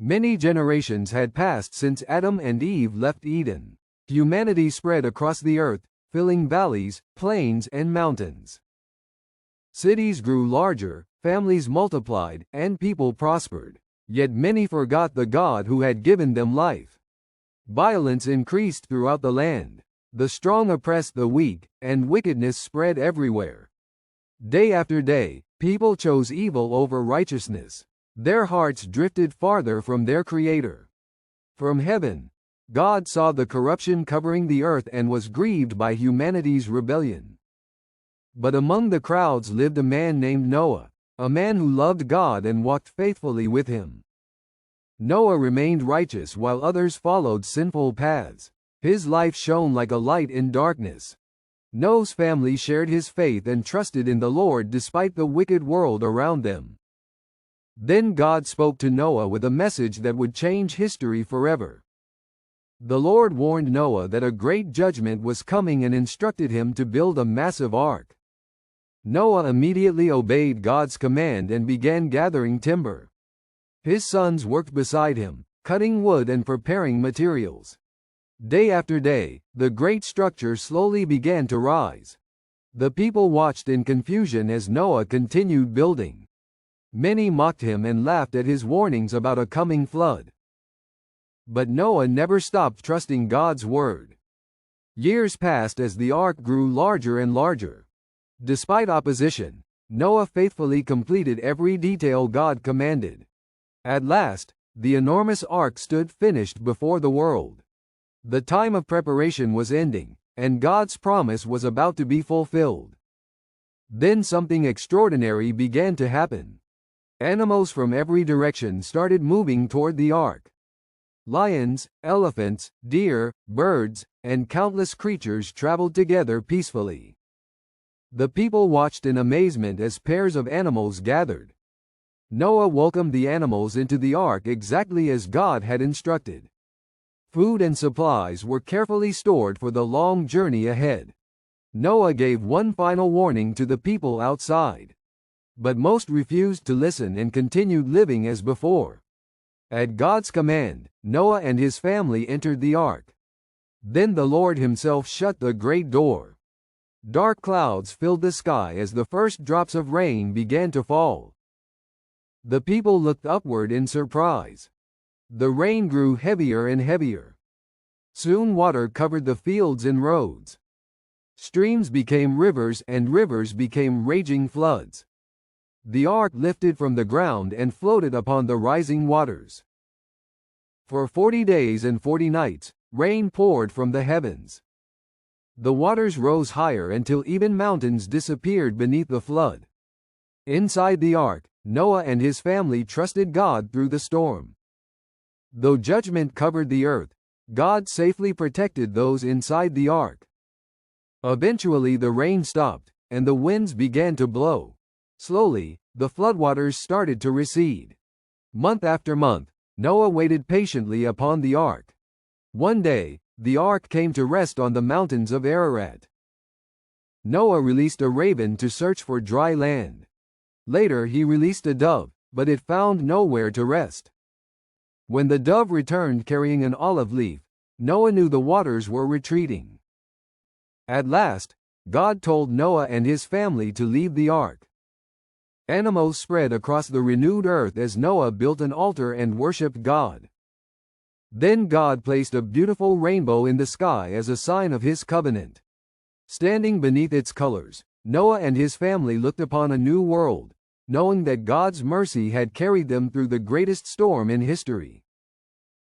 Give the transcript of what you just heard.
Many generations had passed since Adam and Eve left Eden. Humanity spread across the earth, filling valleys, plains, and mountains. Cities grew larger, families multiplied, and people prospered. Yet many forgot the God who had given them life. Violence increased throughout the land. The strong oppressed the weak, and wickedness spread everywhere. Day after day, people chose evil over righteousness. Their hearts drifted farther from their Creator. From heaven, God saw the corruption covering the earth and was grieved by humanity's rebellion. But among the crowds lived a man named Noah, a man who loved God and walked faithfully with Him. Noah remained righteous while others followed sinful paths. His life shone like a light in darkness. Noah's family shared his faith and trusted in the Lord despite the wicked world around them. Then God spoke to Noah with a message that would change history forever. The Lord warned Noah that a great judgment was coming and instructed him to build a massive ark. Noah immediately obeyed God's command and began gathering timber. His sons worked beside him, cutting wood and preparing materials. Day after day, the great structure slowly began to rise. The people watched in confusion as Noah continued building. Many mocked him and laughed at his warnings about a coming flood. But Noah never stopped trusting God's word. Years passed as the ark grew larger and larger. Despite opposition, Noah faithfully completed every detail God commanded. At last, the enormous ark stood finished before the world. The time of preparation was ending, and God's promise was about to be fulfilled. Then something extraordinary began to happen. Animals from every direction started moving toward the ark. Lions, elephants, deer, birds, and countless creatures traveled together peacefully. The people watched in amazement as pairs of animals gathered. Noah welcomed the animals into the ark exactly as God had instructed. Food and supplies were carefully stored for the long journey ahead. Noah gave one final warning to the people outside. But most refused to listen and continued living as before. At God's command, Noah and his family entered the ark. Then the Lord Himself shut the great door. Dark clouds filled the sky as the first drops of rain began to fall. The people looked upward in surprise. The rain grew heavier and heavier. Soon water covered the fields and roads. Streams became rivers and rivers became raging floods. The ark lifted from the ground and floated upon the rising waters. For 40 days and 40 nights, rain poured from the heavens. The waters rose higher until even mountains disappeared beneath the flood. Inside the ark, Noah and his family trusted God through the storm. Though judgment covered the earth, God safely protected those inside the ark. Eventually the rain stopped, and the winds began to blow. Slowly, the floodwaters started to recede. Month after month, Noah waited patiently upon the ark. One day, the ark came to rest on the mountains of Ararat. Noah released a raven to search for dry land. Later he released a dove, but it found nowhere to rest. When the dove returned carrying an olive leaf, Noah knew the waters were retreating. At last, God told Noah and his family to leave the ark. Animals spread across the renewed earth as Noah built an altar and worshipped God. Then God placed a beautiful rainbow in the sky as a sign of His covenant. Standing beneath its colors, Noah and his family looked upon a new world, knowing that God's mercy had carried them through the greatest storm in history.